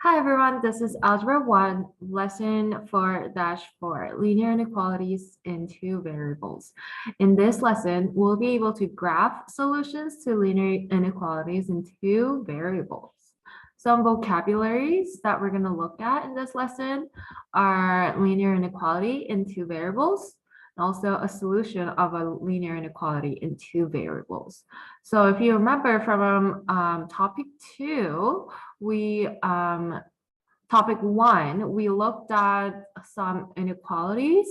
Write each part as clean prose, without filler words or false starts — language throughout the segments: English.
Hi everyone, this is Algebra 1, lesson 4-4, linear inequalities in two variables. In this lesson, we'll be able to graph solutions to linear inequalities in two variables. Some vocabularies that we're going to look at in this lesson are linear inequality in two variables, and also a solution of a linear inequality in two variables. So if you remember from topic 2, topic 1, we looked at some inequalities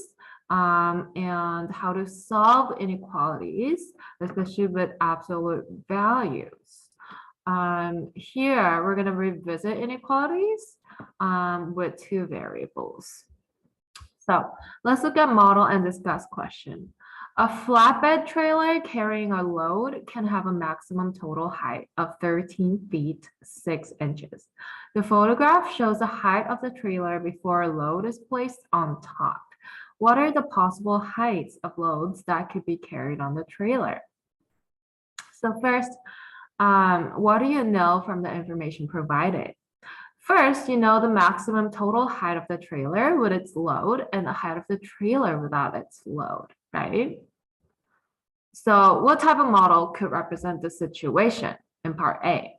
and how to solve inequalities, especially with absolute values. Here, we're going to revisit inequalities with two variables. So let's look at model and discuss question. A flatbed trailer carrying a load can have a maximum total height of 13 feet 6 inches. The photograph shows the height of the trailer before a load is placed on top. What are the possible heights of loads that could be carried on the trailer? So first, what do you know from the information provided? First, you know the maximum total height of the trailer with its load and the height of the trailer without its load, right? So what type of model could represent the situation in part A?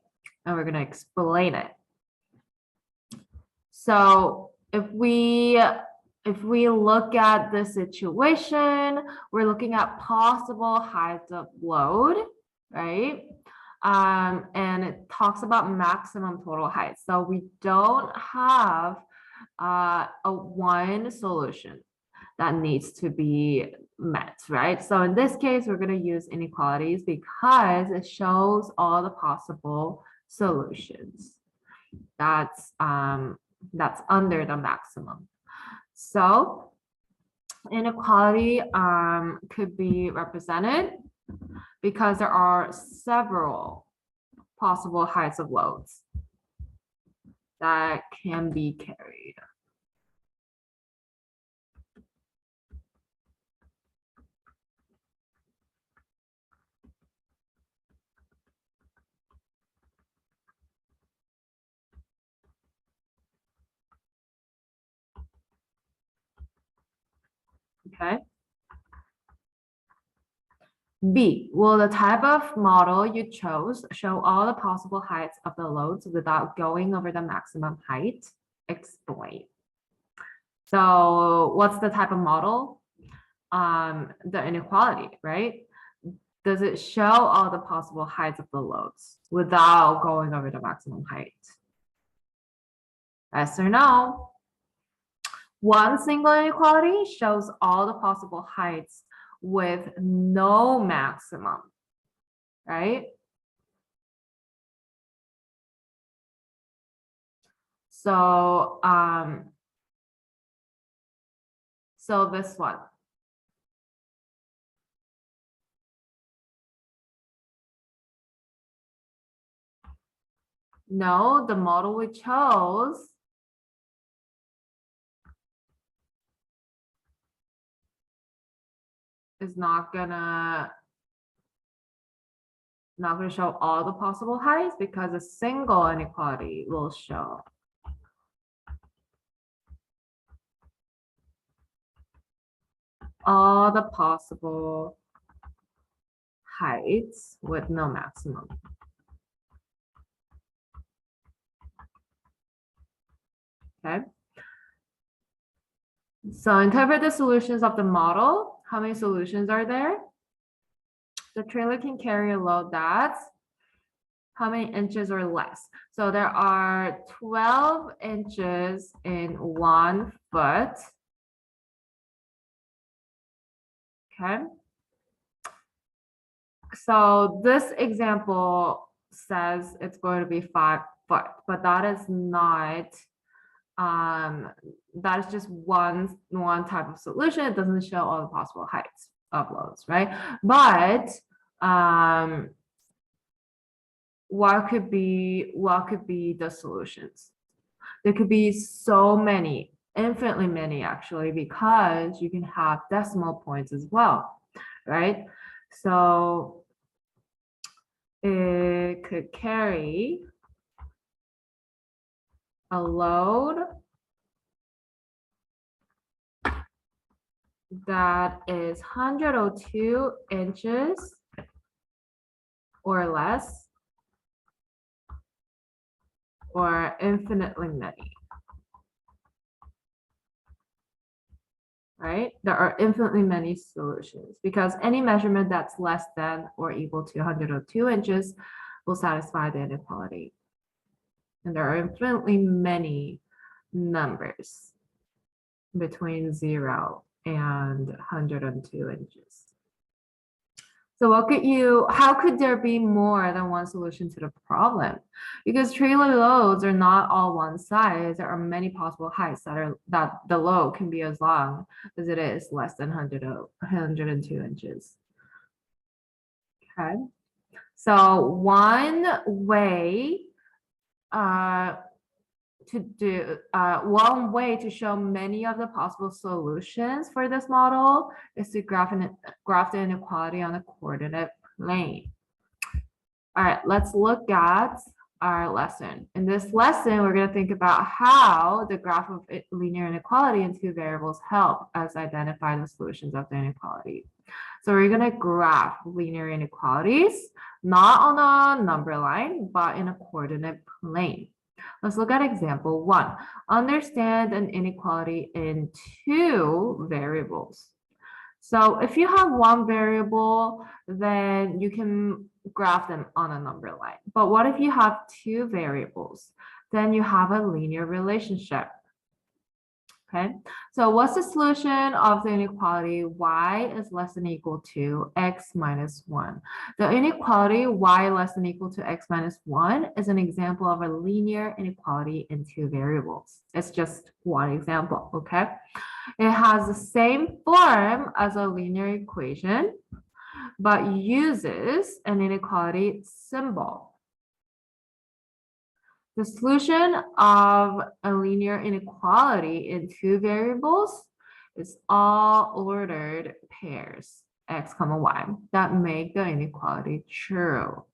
And we're going to explain it. So if we look at the situation, we're looking at possible heights of load, right? And it talks about maximum total height. So we don't have a one solution that needs to be met, right? So in this case, we're going to use inequalities because it shows all the possible solutions that's under the maximum. So inequality could be represented because there are several possible heights of loads that can be carried. Okay. B, will the type of model you chose show all the possible heights of the loads without going over the maximum height? Explain. So what's the type of model? The inequality, right? Does it show all the possible heights of the loads without going over the maximum height? Yes or no? One single inequality shows all the possible heights with no maximum, right? So, so this one. No, the model we chose is not gonna show all the possible heights because a single inequality will show all the possible heights with no maximum. Okay. So interpret the solutions of the model. How many solutions are there? The trailer can carry a load that's how many inches or less? So there are 12 inches in 1 foot. Okay. So this example says it's going to be 5 foot, but that is not, that is just one type of solution. It doesn't show all the possible heights of loads, right? But what could be the solutions? There could be so many, infinitely many actually, because you can have decimal points as well, right? So it could carry a load that is 102 inches or less, or infinitely many, right? There are infinitely many solutions because any measurement that's less than or equal to 102 inches will satisfy the inequality. And there are infinitely many numbers between 0 and 102 inches. So how could there be more than one solution to the problem? Because Triad loads are not all one size. There are many possible heights that the load can be as long as it is less than 102 inches. Okay. So one way to show many of the possible solutions for this model is to graph the inequality on the coordinate plane. All right, let's look at our lesson. In this lesson, we're going to think about how the graph of linear inequality in two variables help us identify the solutions of the inequality. So we're going to graph linear inequalities, not on a number line, but in a coordinate plane. Let's look at example 1. Understand an inequality in two variables. So if you have one variable, then you can graph them on a number line. But what if you have two variables? Then you have a linear relationship. Okay, so what's the solution of the inequality y is less than or equal to x minus 1? The inequality y less than or equal to x minus 1 is an example of a linear inequality in two variables. It's just one example, okay? It has the same form as a linear equation, but uses an inequality symbol. The solution of a linear inequality in two variables is all ordered pairs, x, y, that make the inequality true.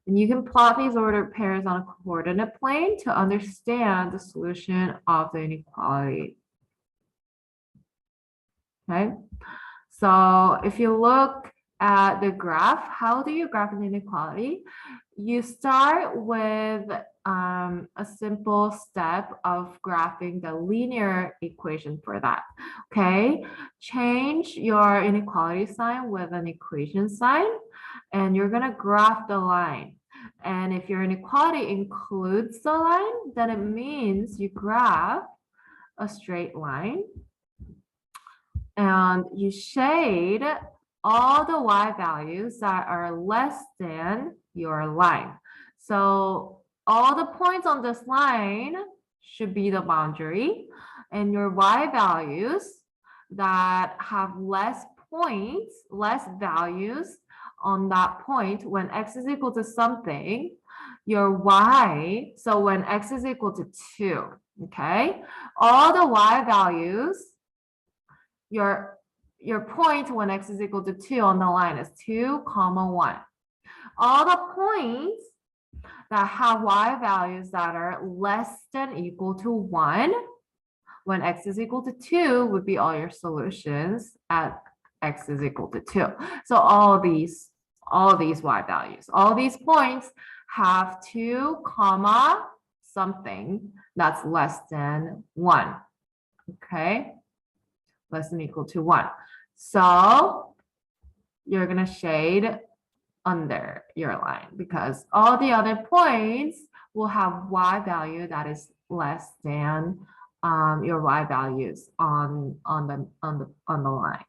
And you can plot these ordered pairs on a coordinate plane to understand the solution of the inequality. Okay, so if you look at the graph, how do you graph an inequality? You start with a simple step of graphing the linear equation for that. Okay, change your inequality sign with an equation sign, and you're going to graph the line. And if your inequality includes the line, then it means you graph a straight line. And you shade all the y values that are less than your line. So all the points on this line should be the boundary, and your y values that have less points, less values on that point when x is equal to something, your y, so when x is equal to 2, okay? All the y values, your point when x is equal to 2 on the line is 2, 1. All the points that have y values that are less than equal to 1 when x is equal to 2 would be all your solutions at x is equal to 2. So all these y values, all these points have 2, something that's less than 1. Okay, less than or equal to 1. So you're going to shade under your line because all the other points will have y value that is less than your y values on the line.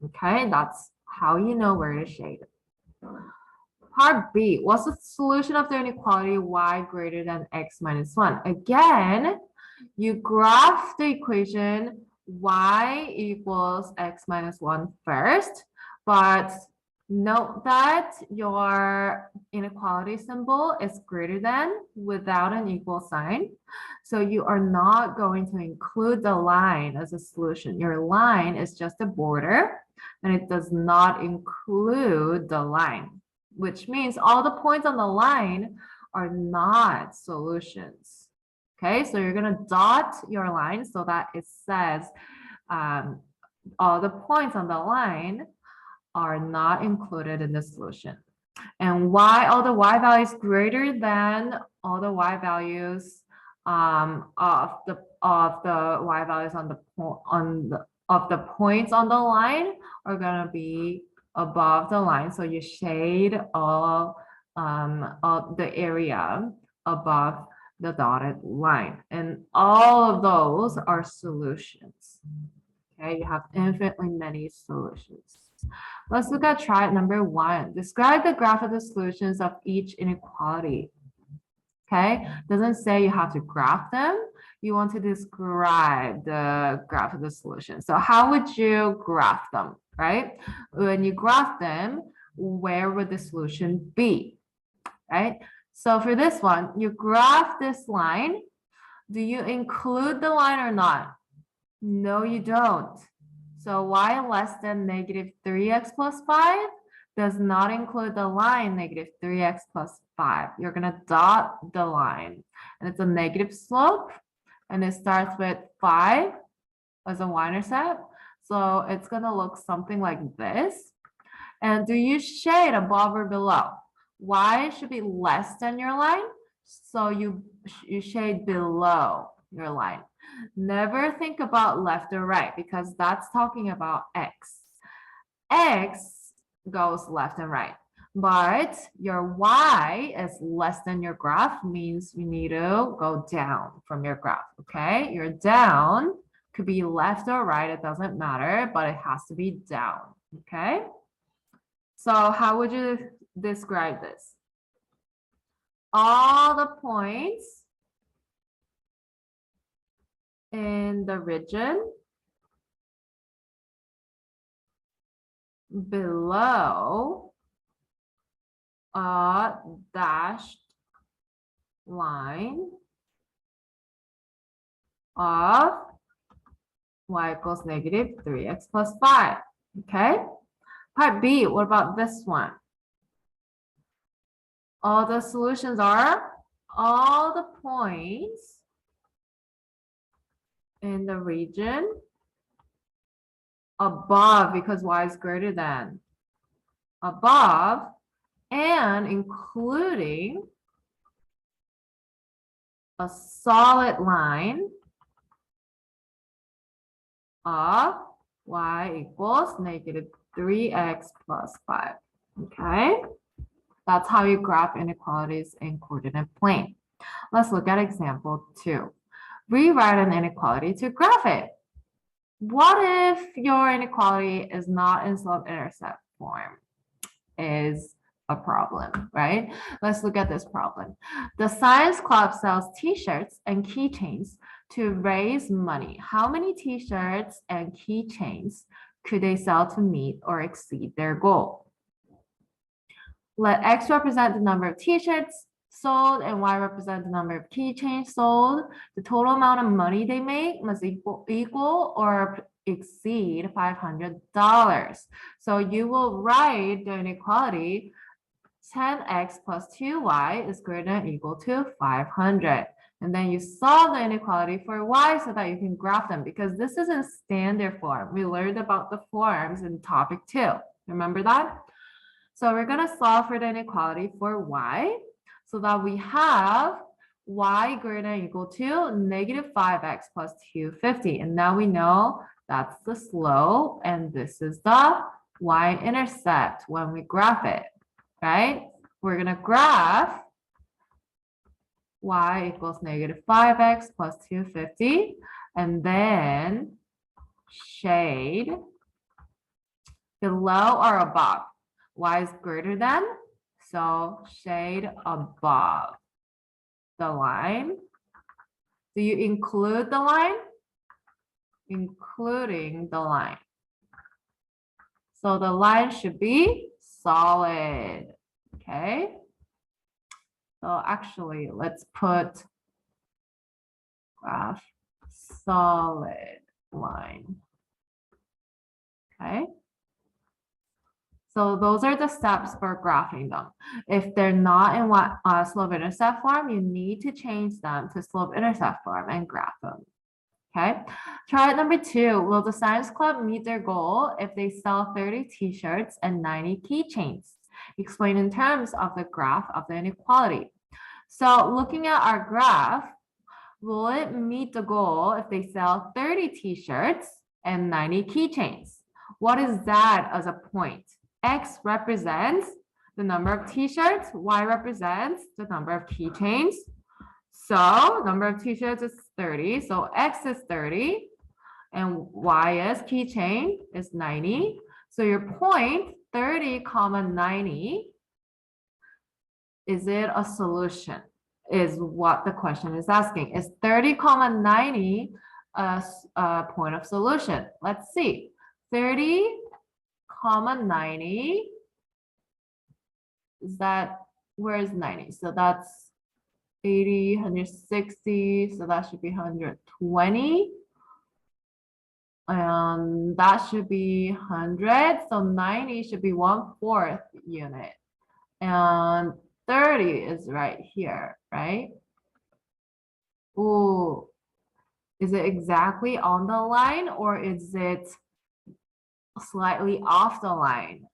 Okay, that's how you know where to shade. Part B, what's the solution of the inequality y greater than x minus 1? Again, you graph the equation y equals x minus 1 first, but note that your inequality symbol is greater than without an equal sign. So you are not going to include the line as a solution. Your line is just a border, and it does not include the line, which means all the points on the line are not solutions. Okay, so you're gonna dot your line so that it says all the points on the line are not included in the solution. And why all the y values greater than all the y values of the y values on the points on the line are gonna be above the line. So you shade all of the area above the dotted line, and all of those are solutions. Okay, you have infinitely many solutions. Let's look at triad number 1. Describe the graph of the solutions of each inequality. Okay, doesn't say you have to graph them. You want to describe the graph of the solution. So how would you graph them, right? When you graph them, where would the solution be, right? So for this one, you graph this line. Do you include the line or not? No, you don't. So y less than negative 3x plus 5 does not include the line negative 3x plus 5. You're going to dot the line. And it's a negative slope. And it starts with 5 as a y-intercept. So it's going to look something like this. And do you shade above or below? Y should be less than your line. So you shade below your line. Never think about left or right because that's talking about x. X goes left and right, but your y is less than your graph means you need to go down from your graph, okay? Your down could be left or right, it doesn't matter, but it has to be down, okay? So how would you describe this? All the points in the region below a dashed line of y equals negative 3x plus 5. Okay. Part B, what about this one? All the solutions are all the points in the region above, because y is greater than, above, and including a solid line of y equals negative 3x plus 5. Okay, that's how you graph inequalities in coordinate plane. Let's look at example 2. Rewrite an inequality to graph it. What if your inequality is not in slope-intercept form? Is a problem, right? Let's look at this problem. The science club sells t-shirts and keychains to raise money. How many t-shirts and keychains could they sell to meet or exceed their goal? Let X represent the number of t-shirts sold and Y represent the number of keychains sold. The total amount of money they make must equal or exceed $500. So you will write the inequality 10x plus 2y is greater than or equal to 500. And then you solve the inequality for y so that you can graph them, because this is in standard form. We learned about the forms in topic 2. Remember that? So we're going to solve for the inequality for y so that we have y greater than or equal to negative 5x plus 250. And now we know that's the slope and this is the y-intercept when we graph it, right? We're going to graph y equals negative 5x plus 250 and then shade below or above. Y is greater than, so shade above the line. Do you include the line? Including the line. So the line should be solid, okay? So actually, let's put graph solid line, okay? So those are the steps for graphing them. If they're not in slope-intercept form, you need to change them to slope-intercept form and graph them. Okay. Triad number 2. Will the science club meet their goal if they sell 30 t-shirts and 90 keychains? Explain in terms of the graph of the inequality. So looking at our graph, will it meet the goal if they sell 30 t-shirts and 90 keychains? What is that as a point? X represents the number of t-shirts, Y represents the number of keychains. So number of t-shirts is 30, so X is 30, and Y is keychain is 90. So your point 30, 90, is it a solution? Is what the question is asking. Is 30, 90 a point of solution? Let's see. 30, 90 is that, where is 90? So that's 80, 160, so that should be 120. And that should be 100, so 90 should be 1/4 unit. And 30 is right here, right? Ooh, is it exactly on the line or is it slightly off the line?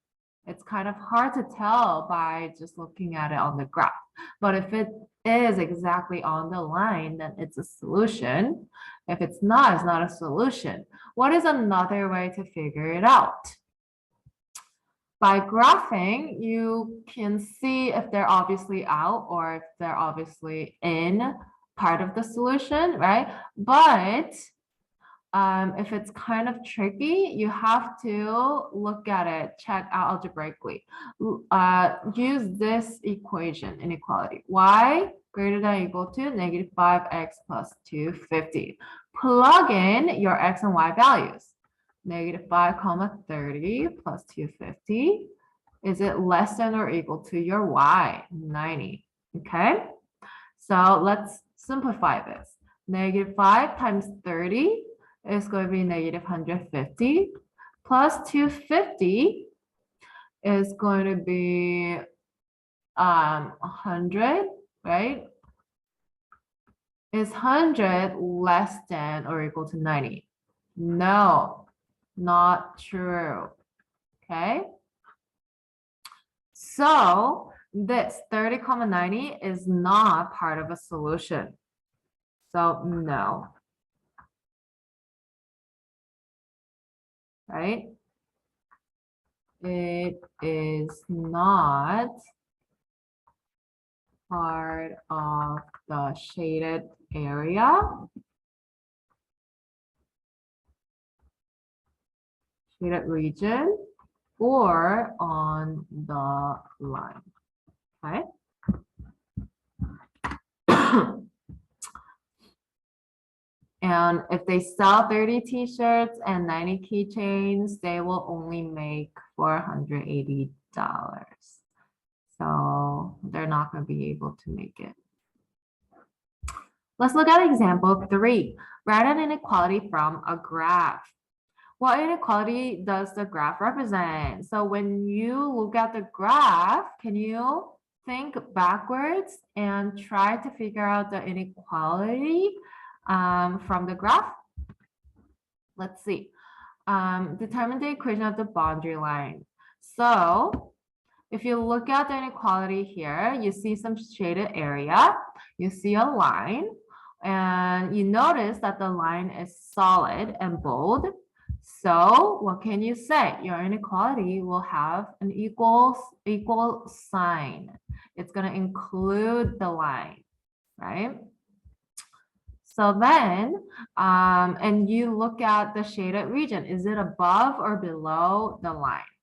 It's kind of hard to tell by just looking at it on the graph. But if it is exactly on the line, then it's a solution. If it's not a solution. What is another way to figure it out? By graphing, you can see if they're obviously out or if they're obviously in part of the solution, right? But if it's kind of tricky, you have to look at it, check out algebraically. Use this equation, inequality. Y greater than or equal to -5x plus 250. Plug in your x and y values. -5, 30 plus 250. Is it less than or equal to your y, 90? Okay, so let's simplify this. -5 times 30 is going to be -150 plus 250 is going to be 100, right? Is 100 less than or equal to 90? No, not true. Okay. So this 30, 90 is not part of a solution. So no. Right? It is not part of the shaded area. Shaded region or on the line. Okay. And if they sell 30 t-shirts and 90 keychains, they will only make $480. So they're not going to be able to make it. Let's look at example 3. Write an inequality from a graph. What inequality does the graph represent? So when you look at the graph, can you think backwards and try to figure out the inequality from the graph? Let's see. Determine the equation of the boundary line. So if you look at the inequality here, you see some shaded area, you see a line, and you notice that the line is solid and bold. So what can you say? Your inequality will have an equal sign. It's going to include the line, right? So then, and you look at the shaded region. Is it above or below the line?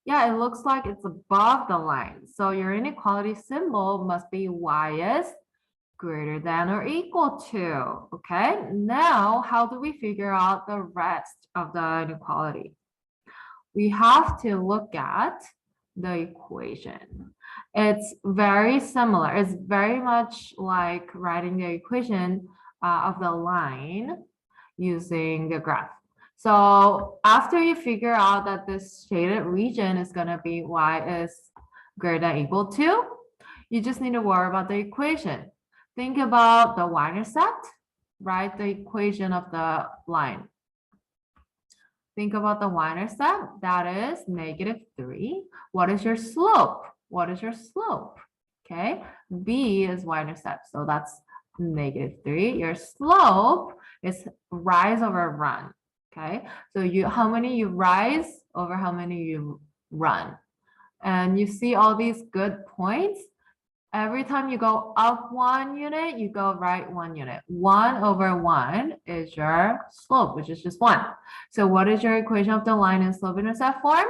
Yeah, it looks like it's above the line. So your inequality symbol must be y is greater than or equal to. Okay, now how do we figure out the rest of the inequality? We have to look at the equation. It's very similar. It's very much like writing the equation of the line using the graph. So after you figure out that this shaded region is going to be y is greater than or equal to, you just need to worry about the equation. Think about the y-intercept, write the equation of the line. Think about the y-intercept, that is -3. What is your slope? What is your slope? Okay, b is y-intercept, so that's -3. Your slope is rise over run. Okay, so how many you rise over how many you run. And you see all these good points. Every time you go up 1 unit, you go right 1 unit. 1 over 1 is your slope, which is just 1. So what is your equation of the line and slope intercept form?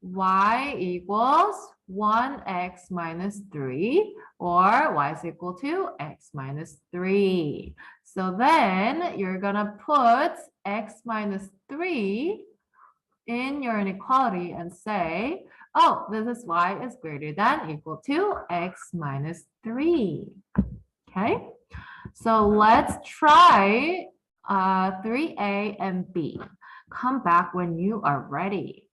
Y equals 1x minus 3, or y is equal to x minus 3. So then you're going to put x minus 3 in your inequality and say, oh, this is y is greater than or equal to x minus 3. Okay, so let's try 3a and b. Come back when you are ready.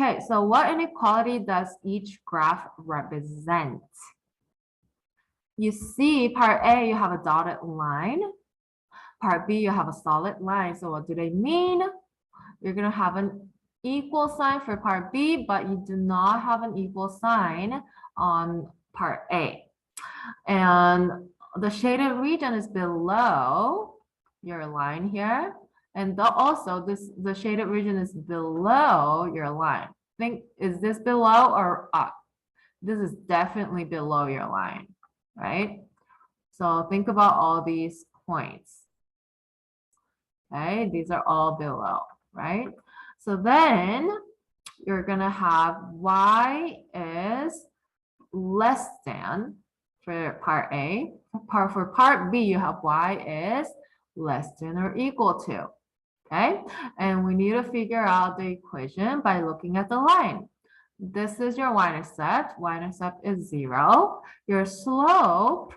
Okay, so what inequality does each graph represent? You see, part A, you have a dotted line. Part B, you have a solid line. So what do they mean? You're going to have an equal sign for part B, but you do not have an equal sign on part A. And the shaded region is below your line here. And also the shaded region is below your line. Think, is this below or up? This is definitely below your line, right? So think about all these points. Okay, these are all below, right? So then you're gonna have y is less than for part A. For part B, you have y is less than or equal to. Okay, and we need to figure out the equation by looking at the line. This is your y-intercept. Y-intercept is 0. Your slope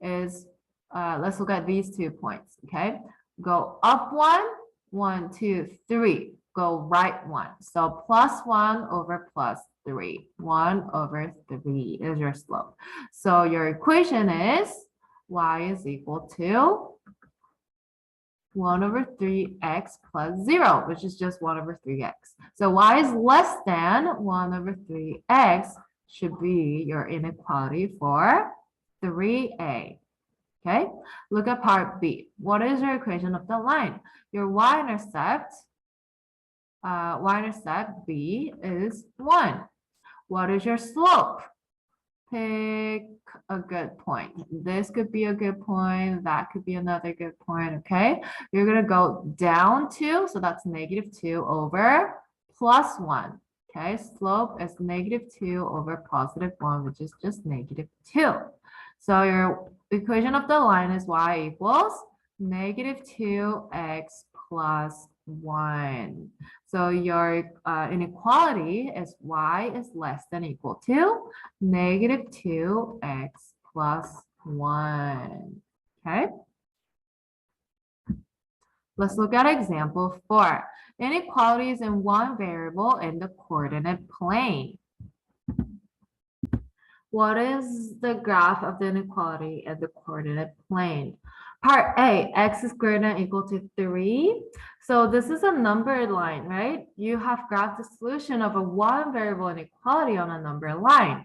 is, let's look at these 2 points. Okay, go up 1, 1, 2, 3. Go right 1. So +1 over +3. 1 over 3 is your slope. So your equation is y is equal to 1 over 3x plus 0, which is just 1 over 3x. So y is less than 1 over 3x should be your inequality for 3a. Okay, look at part B. What is your equation of the line? Your y-intercept B is 1. What is your slope? Pick a good point. This could be a good point. That could be another good point. Okay, you're going to go down 2. So that's -2 over +1. Okay, slope is -2 over +1, which is just -2. So your equation of the line is y equals -2x plus 1. So your inequality is y is less than or equal to -2x plus 1. Okay. Let's look at example 4. Inequalities in one variable in the coordinate plane. What is the graph of the inequality in the coordinate plane? Part A, x is greater than or equal to 3. So this is a numbered line, right? You have graphed the solution of a one variable inequality on a numbered line.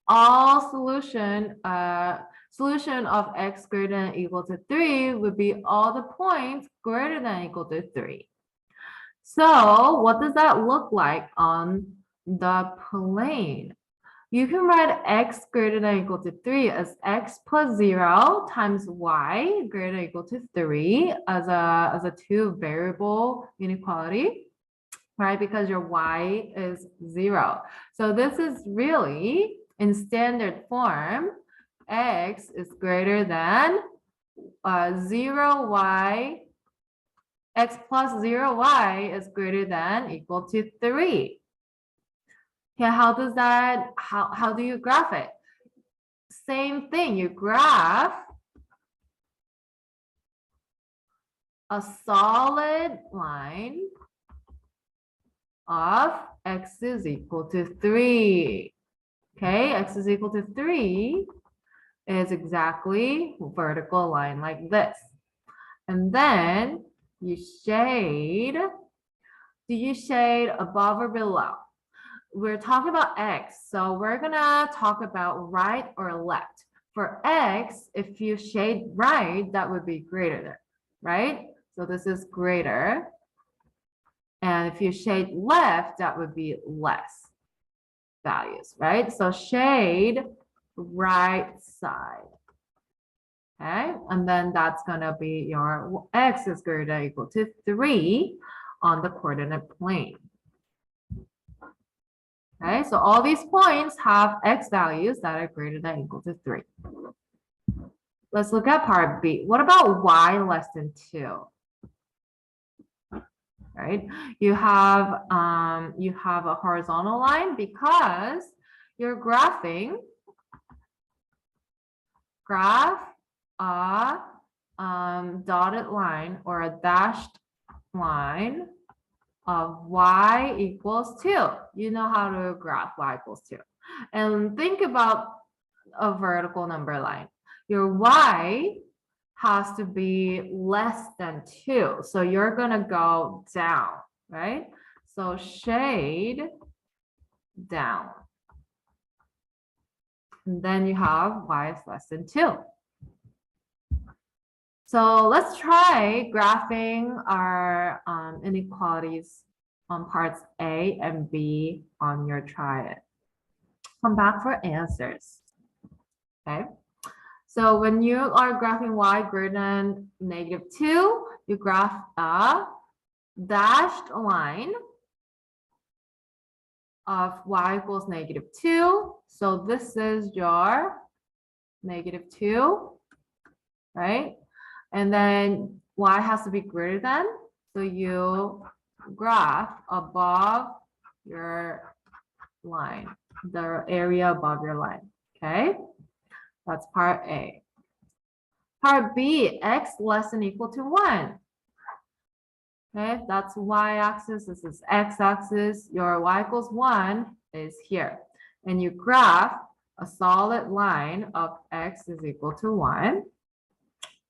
All solution of x greater than or equal to 3 would be all the points greater than or equal to 3. So what does that look like on the plane? You can write x greater than or equal to 3 as x plus 0 times y greater than or equal to 3 as a two variable inequality, right? Because your y is 0. So this is really in standard form, x is greater than 0y, x plus 0y is greater than or equal to 3. Okay, how does that, how do you graph it? Same thing, you graph a solid line of x is equal to 3. Okay, x is equal to 3 is exactly vertical line like this. And then you shade. Do you shade above or below? We're talking about x, so we're gonna talk about right or left. For x, if you shade right, that would be greater than, right? So this is greater. And if you shade left, that would be less values, right? So shade right side. Okay, and then that's gonna be your x is greater than or equal to 3 on the coordinate plane. Okay, so all these points have x values that are greater than or equal to 3. Let's look at part B. What about y less than 2? Right, you have a horizontal line because you're graphing a dotted line or a dashed line of y equals 2. You know how to graph y equals 2. And think about a vertical number line. Your y has to be less than 2. So you're going to go down, right? So shade down. And then you have y is less than 2. So let's try graphing our inequalities on parts A and B on your Triad. Come back for answers. Okay. So when you are graphing y greater than -2, you graph a dashed line of y equals -2. So this is your -2, right? And then y has to be greater than, so you graph above your line, the area above your line, okay? That's part A. Part B, x less than or equal to 1. Okay, that's y-axis, this is x-axis, your y equals 1 is here. And you graph a solid line of x is equal to 1.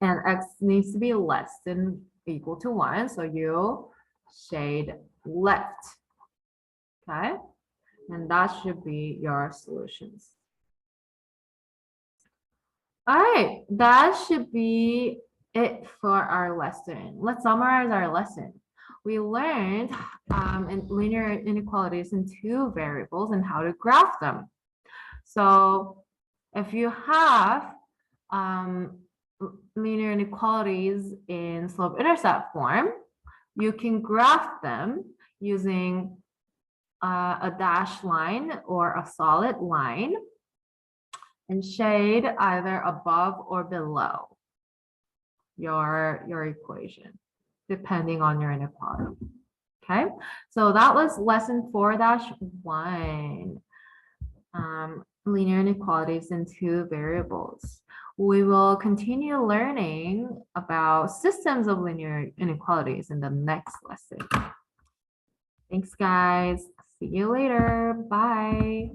And x needs to be less than or equal to 1, so you shade left. Okay, and that should be your solutions. All right, that should be it for our lesson. Let's summarize our lesson. We learned in linear inequalities in 2 variables and how to graph them. So if you have linear inequalities in slope-intercept form, you can graph them using a dashed line or a solid line and shade either above or below your equation, depending on your inequality. Okay, so that was lesson 4-1, linear inequalities in 2 variables. We will continue learning about systems of linear inequalities in the next lesson. Thanks, guys. See you later. Bye.